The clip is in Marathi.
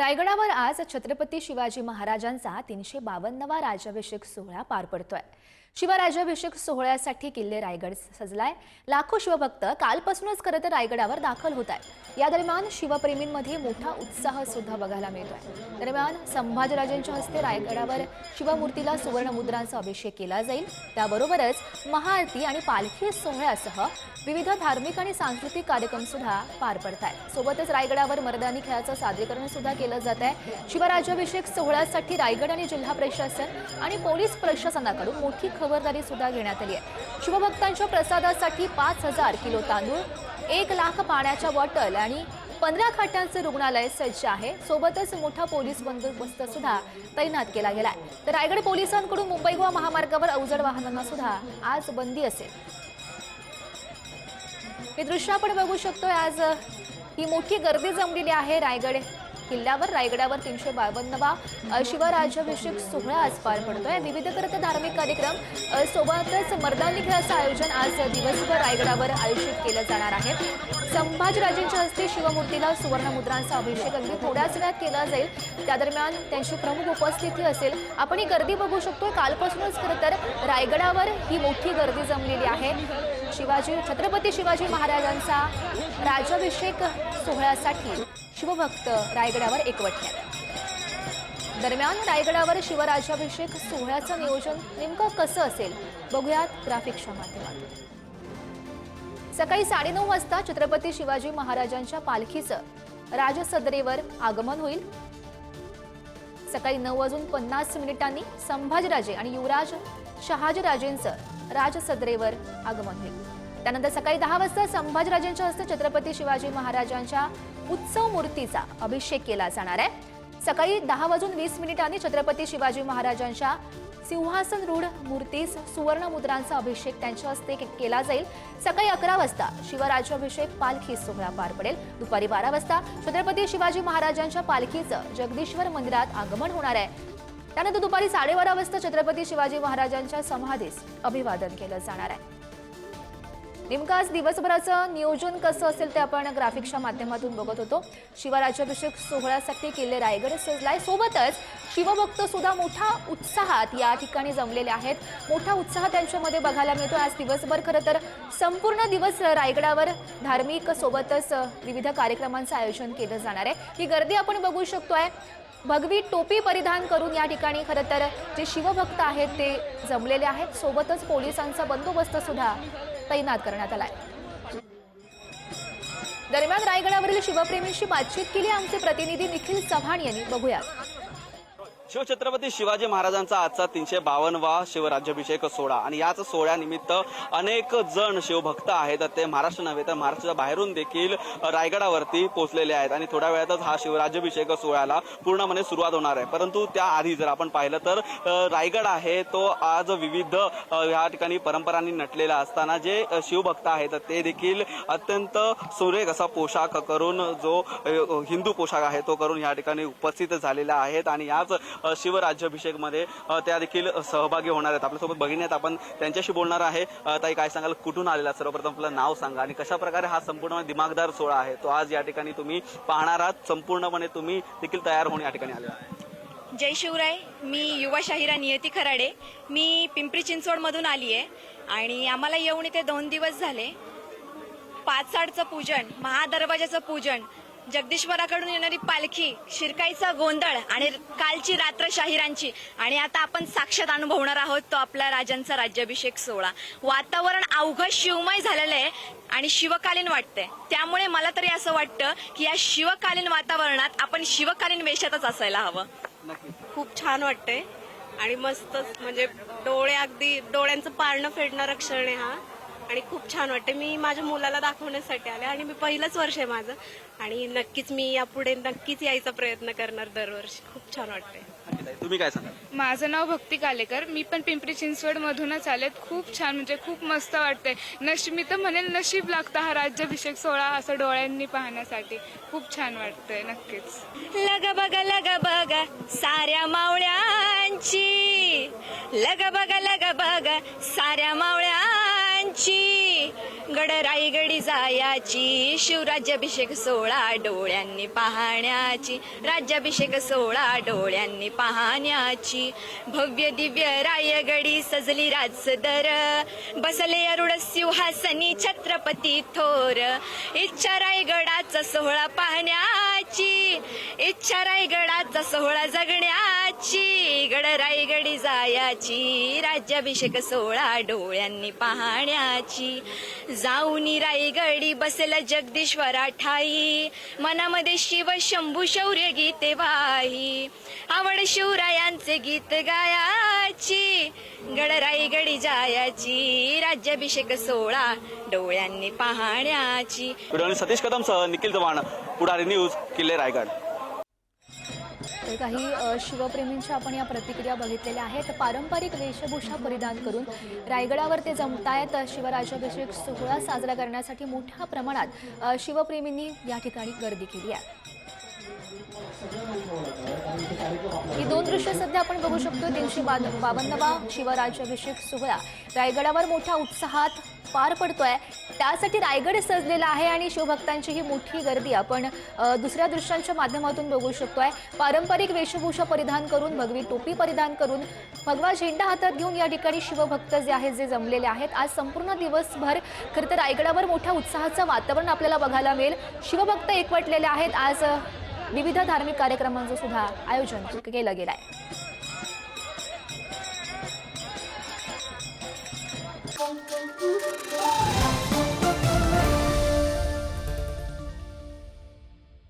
रायगडावर आज छत्रपती शिवाजी महाराजांचा 352वा राज्याभिषेक सोहळा पार पडतोय। शिवराज्याभिषेक सोहळ्यासाठी किल्ले रायगड सजलाय। लाखो शिवभक्त कालपासूनच खरं तर रायगडावर दाखल होत आहेत। या दरम्यान शिवप्रेमींमध्ये मोठा उत्साह सुद्धा बघायला मिळतोय। दरम्यान संभाजीराजांच्या हस्ते रायगडावर शिवमूर्तीला सुवर्णमुद्रांचा अभिषेक केला जाईल। त्याबरोबरच महाआरती आणि पालखी सोहळ्यासह विविध धार्मिक आणि सांस्कृतिक कार्यक्रम सुद्धा पार पडतायत। सोबतच रायगडावर मर्दानी खेळाचं सादरीकरण सुद्धा केलं जात आहे। शिवराज्याभिषेक सोहळ्यासाठी रायगड आणि जिल्हा प्रशासन आणि पोलीस प्रशासनाकडून मोठी खबरदारी सुद्धा घेण्यात आली आहे। शिवभक्तांच्या प्रसादासाठी 5000 किलो तांदूळ, 1 लाख पाण्याच्या बॉटल आणि 15 खाटांचे रुग्णालय सज्ज आहे। सोबतच मोठा पोलीस बंदोबस्त सुद्धा तैनात केला गेलाय। तर रायगड पोलिसांकडून मुंबई गोवा महामार्गावर अवजड वाहनांना सुद्धा आज बंदी असेल। हे दृश्य आपण बघू शकतोय। आज ही मोठी गर्दी जमलेली आहे रायगड किल्ल्यावर। रायगडावर 352वा शिवराज्याभिषेक सोहळा आज पार पडतोय। विविध धार्मिक कार्यक्रम सोबतच मर्दानी खेळाचं आयोजन आज दिवसभर रायगडावर आयोजित केलं जाणार आहे। संभाजीराजांच्या हस्ते शिवमूर्तीला सुवर्णमुद्रांचा अभिषेक अगदी थोड्याच वेळात केला जाईल। त्या दरम्यान त्यांची प्रमुख उपस्थिती असेल। आपण ही गर्दी बघू शकतोय। कालपासूनच खरं तर रायगडावर ही मोठी गर्दी जमलेली आहे। छत्रपती शिवाजी महाराजांचा राज्याभिषेक सोहळ्यासाठी शिवभक्त रायगडावर एकवटले। दरम्यान रायगडावर शिवराज्याभिषेक सोहळ्याचं नियोजन नेमकं कसं असेल बघूयात ग्राफिक्सच्या माध्यमातून। सकाळी 9:30 वाजता छत्रपती शिवाजी महाराजांच्या पालखीचं राजसदरेवर आगमन होईल। सकाळी 9:50 संभाजीराजे आणि युवराज शहाजीराजेंचं राजसदरेवर आगमन होईल। त्यानंतर सकाळी 10 वाजता संभाजीराजांच्या हस्ते छत्रपती शिवाजी महाराजांच्या उत्सव मूर्तीचा अभिषेक केला जाणार आहे। सकाळी 10:20 छत्रपती शिवाजी महाराजांच्या सिंहासन रूढ मूर्तीस सुवर्णमुद्रांचा अभिषेक त्यांच्या हस्ते केला जाईल। सकाळी 11 वाजता शिवराज्याभिषेक पालखी सोहळा पार पडेल। दुपारी 12 वाजता छत्रपती शिवाजी महाराजांच्या पालखीचं जगदीश्वर मंदिरात आगमन होणार आहे। त्यानंतर दुपारी 12:30 वाजता छत्रपती शिवाजी महाराजांच्या समाधीस अभिवादन केलं जाणार आहे। नेमकं आज दिवसभराचं नियोजन कसं असेल ते आपण ग्राफिक्सच्या माध्यमातून बघत होतो। शिवराज्याभिषेक सोहळ्यासाठी किल्ले रायगड सजलाय। सोबतच शिवभक्त सुद्धा मोठा उत्साहात या ठिकाणी जमलेले आहेत। मोठा उत्साह त्यांच्यामध्ये बघायला मिळतो। आज दिवसभर खरं तर संपूर्ण दिवस रायगडावर धार्मिक सोबतच विविध कार्यक्रमांचं आयोजन केलं जाणार आहे। ही गर्दी आपण बघू शकतोय। भगवी टोपी परिधान करून या ठिकाणी खरं तर जे शिवभक्त आहेत ते जमलेले आहेत। सोबतच पोलिसांचा बंदोबस्त सुद्धा तैनात करण्यात आलाय। दरम्यान रायगडावरील शिवप्रेमींशी बातचीत केली आमचे प्रतिनिधी निखिल चव्हाण यांनी। बघूयात। शिवछत्रपती शिवाजी महाराजांचा आजचा 352वा शिवराज्याभिषेक सोहळा आणि याच सोहळ्यानिमित्त अनेक जण शिवभक्त आहेत ते महाराष्ट्र नव्हे तर महाराष्ट्राच्या बाहेरून देखील रायगडावरती पोहोचलेले आहेत आणि थोड्या वेळातच हा शिवराज्याभिषेक सोहळ्याला पूर्णपणे सुरुवात होणार आहे। परंतु त्याआधी जर आपण पाहिलं तर रायगड आहे तो आज विविध या ठिकाणी परंपरांनी नटलेला असताना जे शिवभक्त आहेत ते देखील अत्यंत सुरेख असा पोशाख करून जो हिंदू पोशाख आहे तो करून या ठिकाणी उपस्थित झालेला आहेत आणि याच शिवराज्याभिषेक मध्ये त्या देखील सहभागी होणार आहेत। आपल्यासोबत भगिनी आहेत, आपण त्यांच्याशी बोलणार आहे। ताई, काय सांगाल, कुठून आलेला? सर्वप्रथम आपलं नाव सांगा आणि कशा प्रकारे हा संपूर्ण दिमागदार सोहळा आहे तो आज या ठिकाणी तुम्ही पाहणार आहात। संपूर्णपणे तुम्ही देखील तयार होऊन या ठिकाणी आले आहे। जय शिवराय। मी युवा शाहिरा नियती खराडे। मी पिंपरी चिंचवड मधून आली आहे आणि आम्हाला येऊन इथे 2 दिवस झाले। 5 पूजन, महादरवाजाचं पूजन, जगदीश्वराकडून येणारी पालखी, शिरकाईचा गोंधळ आणि कालची रात्र शाहिरांची आणि आता आपण साक्षात अनुभवणार आहोत तो आपला राजांचा राज्याभिषेक सोहळा। वातावरण अवघं शिवमय झालेलं आहे आणि शिवकालीन वाटतंय। त्यामुळे मला तरी असं वाटतं की या शिवकालीन वातावरणात आपण शिवकालीन वेशातच असायला हवं। खूप छान वाटतंय आणि मस्तच, म्हणजे अगदी डोळ्यांचं पारणं फेडणारा क्षण आहे हा आणि खूप छान वाटते। मी माझ्या मुलाला दाखवण्यासाठी आले आणि मी पहिलंच वर्ष आहे माझं आणि नक्कीच मी यापुढे नक्कीच यायचा प्रयत्न करणार दरवर्षी। खूप छान वाटतंय। तुम्ही काय सांगाल? माझं नाव भक्ती कालेकर। मी पण पिंपरी चिंचवड मधूनच आले। खूप छान, म्हणजे खूप मस्त वाटतंय। मी तर म्हणेल नशीब लागतं हा राज्याभिषेक सोहळा असं डोळ्यांनी पाहण्यासाठी। खूप छान वाटतंय नक्कीच। लग बग साऱ्या मावळ्यांची, लग बग साऱ्या मावळ्यांची, गड रायगडी जायाची, शिवराज्याभिषेक सोहळा डोळ्यांनी पाहण्याची, राज्याभिषेक सोहळा डोळ्यांनी पाहण्याची. भव्य दिव्य रायगडी सजली राजसदर, बसले अरुड सिंहासनी छत्रपती थोर. इच्छा रायगडाचा सोहळा पाहण्याची, इच्छा रायगडाचा सोहळा जगण्याची. गड रायगडी जायाची, राज्याभिषेक सोहळा डोळ्यांनी पाहण्याची. जाऊनी रायगडी बसला जगदीश्वरा ठाई, मनामध्ये शिव शंभू शौर्य गीते वाही. आवड शिवरायांचे गीत गायाची, गड रायगडी जायाची, राज्याभिषेक सोहळा डोळ्यांनी पाहण्याची. व्हिडिओ सतीश कदमसह निखिल चव्हाण, पुढारी न्यूज, किल्ले रायगड. तर काही शिवप्रेमींच्या आपण या प्रतिक्रिया बघितलेल्या आहेत. पारंपरिक वेशभूषा परिधान करून रायगडावर ते जमतायत. शिवराज्याभिषेक सोहळा साजरा करण्यासाठी मोठ्या प्रमाणात शिवप्रेमींनी या ठिकाणी गर्दी केली आहे. ही दोन दृश्य सध्या आपण बघू शकतो. 352वा शिवराज्याभिषेक सोहळा रायगडावर मोठ्या उत्साहात पार पडतोय. त्यासाठी रायगड सजलेला आहे आणि शिवभक्तांची ही मोठी गर्दी आपण दुसऱ्या दृश्यांच्या माध्यमातून बघू शकतोय. पारंपरिक वेशभूषा परिधान करून, भगवी टोपी परिधान करून, भगवा झेंडा हातात घेऊन या ठिकाणी शिवभक्त जे आहेत जे जमलेले आहेत. आज संपूर्ण दिवसभर खरं तर रायगडावर मोठ्या उत्साहाचं वातावरण आपल्याला बघायला मिळेल. शिवभक्त एकवटलेले आहेत. आज विविध धार्मिक कार्यक्रमांचं सुद्धा आयोजन केलं गेलं आहे.